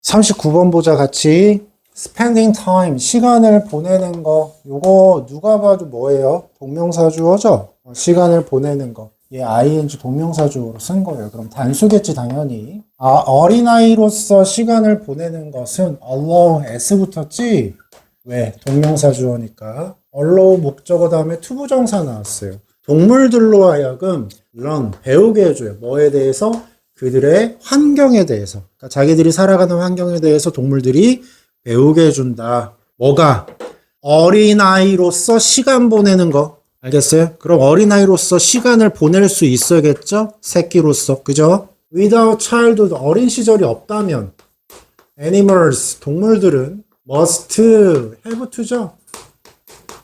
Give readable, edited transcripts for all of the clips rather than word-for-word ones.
39번 보자 같이. spending time, 시간을 보내는 거. 요거 누가 봐도 뭐예요? 동명사주어죠? 시간을 보내는 거. 얘 ing 동명사주어로 쓴 거예요. 그럼 단수겠지 당연히. 어린아이로서 시간을 보내는 것은 allow s 붙었지? 왜? 동명사주어니까. allow 목적어 다음에 투부정사 나왔어요. 동물들로 하여금 learn, 배우게 해줘요. 뭐에 대해서? 그들의 환경에 대해서. 그러니까 자기들이 살아가는 환경에 대해서 동물들이 배우게 해준다. 뭐가? 어린아이로서 시간 보내는 거. 알겠어요? 그럼 어린아이로서 시간을 보낼 수 있어야겠죠? 새끼로서. 그죠? without childhood, 어린 시절이 없다면 animals, 동물들은 must, have to죠?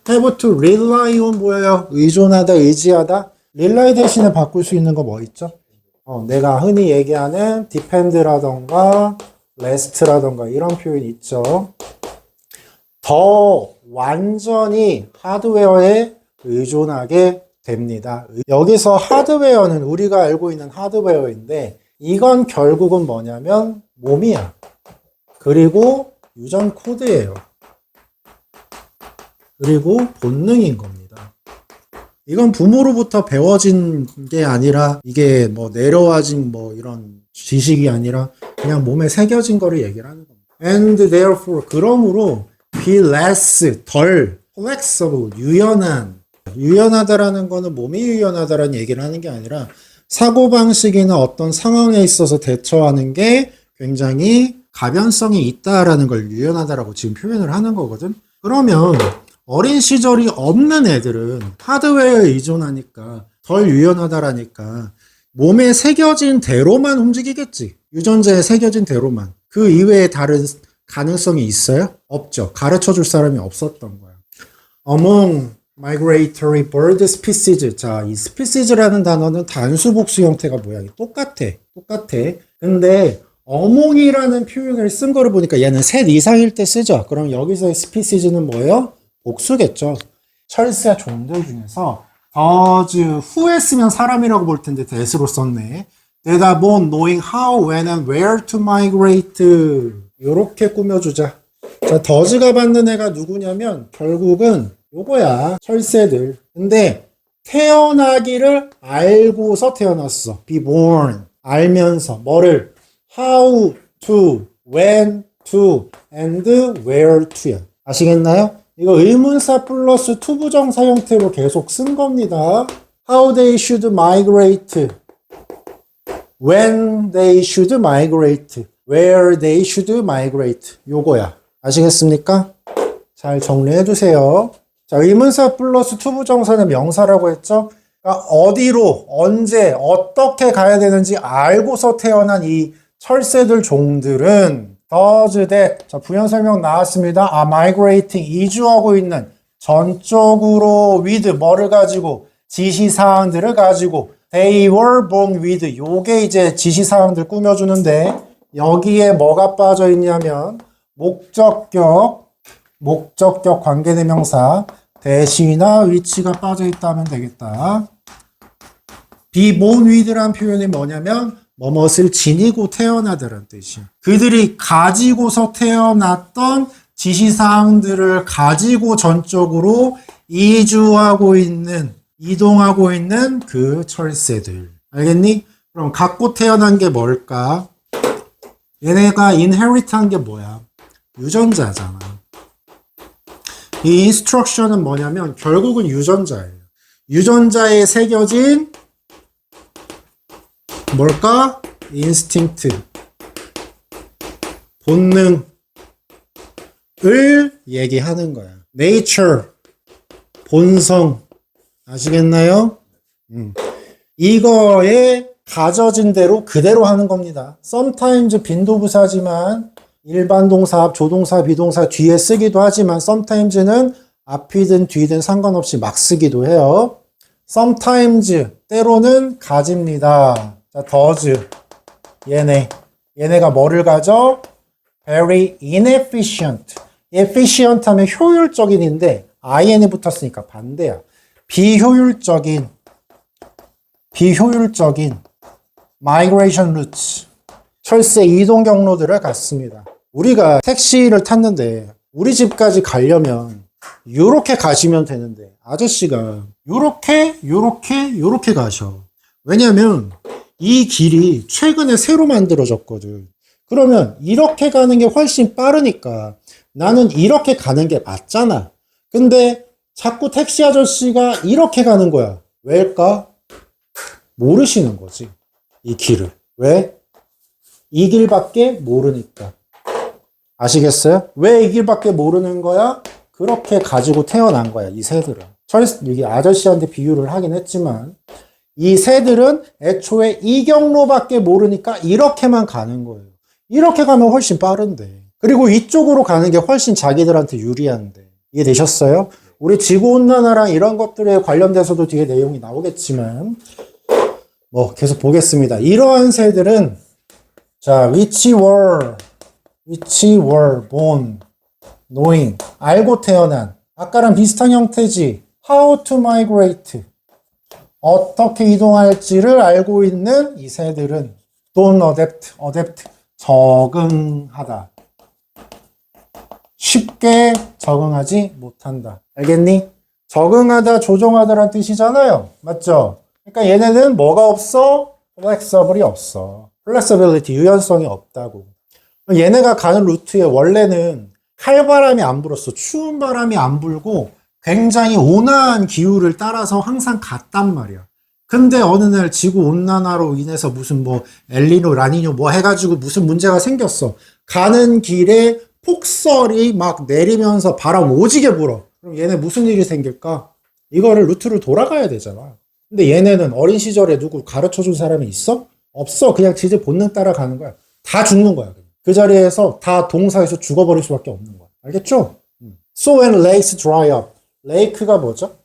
have to rely on 뭐예요? 의존하다, 의지하다. rely 대신에 바꿀 수 있는 거 뭐 있죠? 내가 흔히 얘기하는 depend라던가 rest라던가 이런 표현 있죠. 더 완전히 하드웨어에 의존하게 됩니다. 여기서 하드웨어는 우리가 알고 있는 하드웨어인데 이건 결국은 뭐냐면 몸이야. 그리고 유전 코드예요. 그리고 본능인 겁니다. 이건 부모로부터 배워진 게 아니라 이게 뭐 내려와진 뭐 이런 지식이 아니라 그냥 몸에 새겨진 거를 얘기를 하는 겁니다. And therefore, 그러므로 be less, 덜 flexible, 유연하다라는 거는 몸이 유연하다라는 얘기를 하는 게 아니라 사고방식이나 어떤 상황에 있어서 대처하는 게 굉장히 가변성이 있다라는 걸 유연하다라고 지금 표현을 하는 거거든. 그러면 어린 시절이 없는 애들은 하드웨어에 의존하니까 덜 유연하다라니까 몸에 새겨진 대로만 움직이겠지. 유전자에 새겨진 대로만. 그 이외에 다른 가능성이 있어요? 없죠. 가르쳐줄 사람이 없었던 거야. Among migratory bird species. 자, 이 species라는 단어는 단수 복수 형태가 모양이 똑같아. 근데 among이라는 표현을 쓴 거를 보니까 얘는 셋 이상일 때 쓰죠. 그럼 여기서의 species는 뭐예요? 복수겠죠. 철새 종들 중에서 does, who에 쓰면 사람이라고 볼 텐데 that으로 썼네. That are born knowing how, when and where to migrate. 요렇게 꾸며주자. 자, does가 받는 애가 누구냐면 결국은 요거야. 철새들. 근데 태어나기를 알고서 태어났어. be born. 알면서 뭐를? how to, when to, and where to야. 아시겠나요? 이거 의문사 플러스 투부정사 형태로 계속 쓴 겁니다. How they should migrate. When they should migrate. Where they should migrate. 요거야. 아시겠습니까? 잘 정리해 주세요. 자, 의문사 플러스 투부정사는 명사라고 했죠? 그러니까 어디로, 언제, 어떻게 가야 되는지 알고서 태어난 이 철새들 종들은 does that. 자, 부연 설명 나왔습니다. migrating, 이주하고 있는 전적으로 with, 뭐를 가지고? 지시사항들을 가지고 they were born with. 요게 이제 지시사항들 꾸며주는데 여기에 뭐가 빠져 있냐면 목적격 관계대명사 대시나 위치가 빠져 있다면 되겠다. be born with란 표현이 뭐냐면 뭐뭇을 지니고 태어나다라는 뜻이야. 그들이 가지고서 태어났던 지시사항들을 가지고 전적으로 이동하고 있는 그 철새들. 알겠니? 그럼 갖고 태어난 게 뭘까? 얘네가 inherit한 게 뭐야? 유전자잖아. 이 instruction은 뭐냐면 결국은 유전자예요. 유전자에 새겨진 뭘까? 인스팅트. 본능을 얘기하는 거야. nature. 본성. 아시겠나요? 이거에 가져진 대로 그대로 하는 겁니다. sometimes 빈도부사지만 일반 동사, 조동사, 비동사 뒤에 쓰기도 하지만 sometimes는 앞이든 뒤든 상관없이 막 쓰기도 해요. sometimes 때로는 가집니다. 자, does 얘네가 뭐를 가져? very inefficient. efficient 하면 효율적인인데 in이 붙었으니까 반대야. 비효율적인 migration routes. 철새 이동 경로들을 갖습니다. 우리가 택시를 탔는데 우리 집까지 가려면 요렇게 가시면 되는데 아저씨가 요렇게 가셔. 왜냐면 이 길이 최근에 새로 만들어졌거든. 그러면 이렇게 가는 게 훨씬 빠르니까 나는 이렇게 가는 게 맞잖아. 근데 자꾸 택시 아저씨가 이렇게 가는 거야. 왜일까? 모르시는 거지. 이 길을. 왜? 이 길밖에 모르니까. 아시겠어요? 왜 이 길밖에 모르는 거야? 그렇게 가지고 태어난 거야, 이 새들은. 이게 아저씨한테 비유를 하긴 했지만, 이 새들은 애초에 이 경로밖에 모르니까 이렇게만 가는 거예요. 이렇게 가면 훨씬 빠른데. 그리고 이쪽으로 가는 게 훨씬 자기들한테 유리한데. 이해되셨어요? 우리 지구온난화랑 이런 것들에 관련돼서도 뒤에 내용이 나오겠지만, 계속 보겠습니다. 이러한 새들은, 자, which were born, knowing, 알고 태어난, 아까랑 비슷한 형태지. how to migrate, 어떻게 이동할지를 알고 있는 이 새들은 don't adapt, 적응하다. 쉽게 적응하지 못한다. 알겠니? 적응하다, 조정하다라는 뜻이잖아요. 맞죠? 그러니까 얘네는 뭐가 없어? flexible이 없어. flexibility, 유연성이 없다고. 얘네가 가는 루트에 원래는 칼바람이 안 불었어. 추운 바람이 안 불고 굉장히 온화한 기후를 따라서 항상 갔단 말이야. 근데 어느 날 지구 온난화로 인해서 무슨 엘니뇨, 라니뇨 해가지고 무슨 문제가 생겼어. 가는 길에 폭설이 막 내리면서 바람 오지게 불어. 그럼 얘네 무슨 일이 생길까? 이거를 루트를 돌아가야 되잖아. 근데 얘네는 어린 시절에 누구 가르쳐준 사람이 있어? 없어. 그냥 지들 본능 따라 가는 거야. 다 죽는 거야. 그 자리에서 다 동사에서 죽어버릴 수밖에 없는 거야. 알겠죠? So when lakes dry up. 레이크가 뭐죠?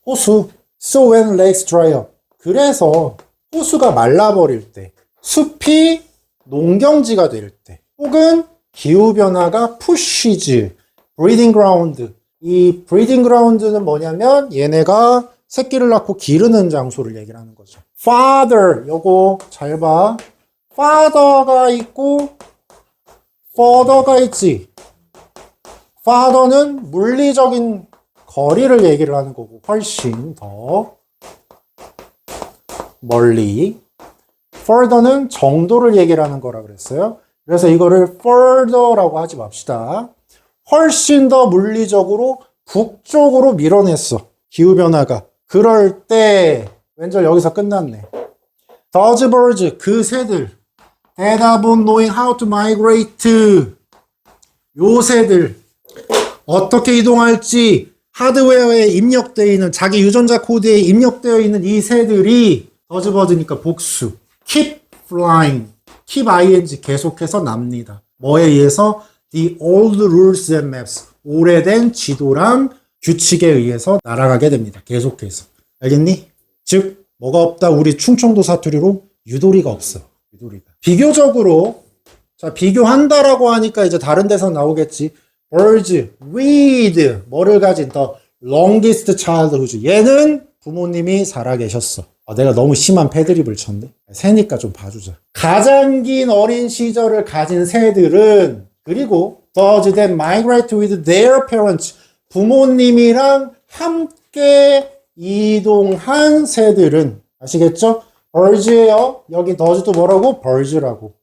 호수. So when lakes dry up. 그래서 호수가 말라버릴 때, 숲이 농경지가 될 때, 혹은 기후변화가 pushes, breeding ground. 이 breeding ground는 뭐냐면 얘네가 새끼를 낳고 기르는 장소를 얘기를 하는 거죠. father, 요거 잘 봐. father가 있고 further가 있지. father는 물리적인 거리를 얘기를 하는 거고 훨씬 더 멀리. further는 정도를 얘기를 하는 거라 그랬어요. 그래서 이거를 further라고 하지 맙시다. 훨씬 더 물리적으로 북쪽으로 밀어냈어. 기후변화가. 그럴 때 왼절 여기서 끝났네. Those birds, 그 새들. That have been knowing how to migrate. 요 새들. 어떻게 이동할지 하드웨어에 입력되어 있는, 자기 유전자 코드에 입력되어 있는 이 새들이 Those birds니까 복수. Keep flying. Keep ing 계속해서 납니다. 뭐에 의해서? The old rules and maps. 오래된 지도랑 규칙에 의해서 날아가게 됩니다. 계속해서. 알겠니? 즉 뭐가 없다? 우리 충청도 사투리로 유도리가 없어. 유도리가. 비교적으로 자 비교한다라고 하니까 이제 다른 데서 나오겠지. birds with 뭐를 가진 the longest childhood. 얘는 부모님이 살아계셨어. 내가 너무 심한 패드립을 쳤네. 새니까 좀 봐주자. 가장 긴 어린 시절을 가진 새들은 그리고 those that migrate with their parents. 부모님이랑 함께 이동한 새들은 아시겠죠? birds예요. 여기 더즈도 뭐라고? birds라고.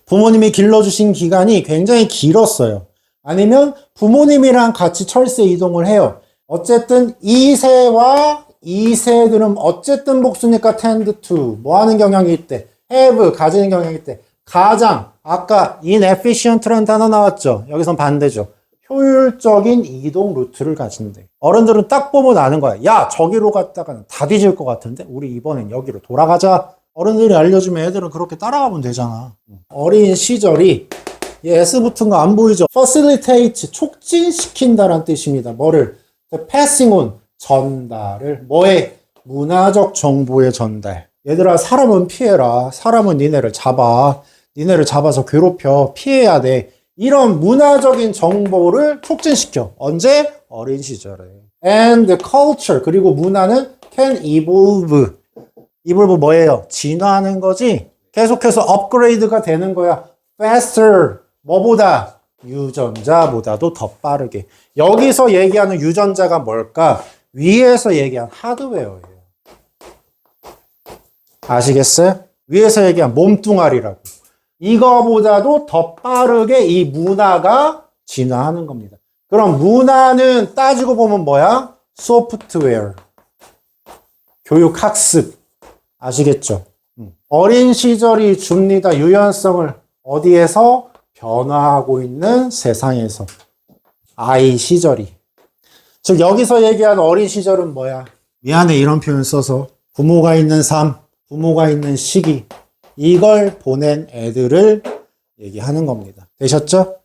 부모님이 길러주신 기간이 굉장히 길었어요. 아니면 부모님이랑 같이 철새 이동을 해요. 어쨌든 이 새와 이 새들은 어쨌든 복수니까 tend to 뭐 하는 경향이 있대? have 가지는 경향이 있대. 가장 아까 inefficient라는 단어 나왔죠? 여기선 반대죠. 효율적인 이동 루트를 가진대. 어른들은 딱 보면 아는 거야. 야, 저기로 갔다가는 다 뒤질 것 같은데? 우리 이번엔 여기로 돌아가자. 어른들이 알려주면 애들은 그렇게 따라가면 되잖아. 어린 시절이 S 붙은 거 안 보이죠? facilitate, 촉진시킨다란 뜻입니다. 뭐를? The passing on, 전달을. 뭐에? 문화적 정보의 전달. 얘들아, 사람은 피해라. 사람은 니네를 잡아. 니네를 잡아서 괴롭혀. 피해야 돼. 이런 문화적인 정보를 촉진시켜. 언제? 어린 시절에. And culture, 그리고 문화는 can evolve. evolve 뭐예요? 진화하는 거지. 계속해서 업그레이드가 되는 거야. faster. 뭐보다? 유전자보다도 더 빠르게. 여기서 얘기하는 유전자가 뭘까? 위에서 얘기한 하드웨어예요. 아시겠어요? 위에서 얘기한 몸뚱아리라고. 이거보다도 더 빠르게 이 문화가 진화하는 겁니다. 그럼 문화는 따지고 보면 뭐야? 소프트웨어. 교육학습. 아시겠죠? 어린 시절이 줍니다. 유연성을. 어디에서? 변화하고 있는 세상에서. 아이 시절이. 즉 여기서 얘기하는 어린 시절은 뭐야? 미안해 이런 표현 써서. 부모가 있는 삶, 부모가 있는 시기. 이걸 보낸 애들을 얘기하는 겁니다. 되셨죠?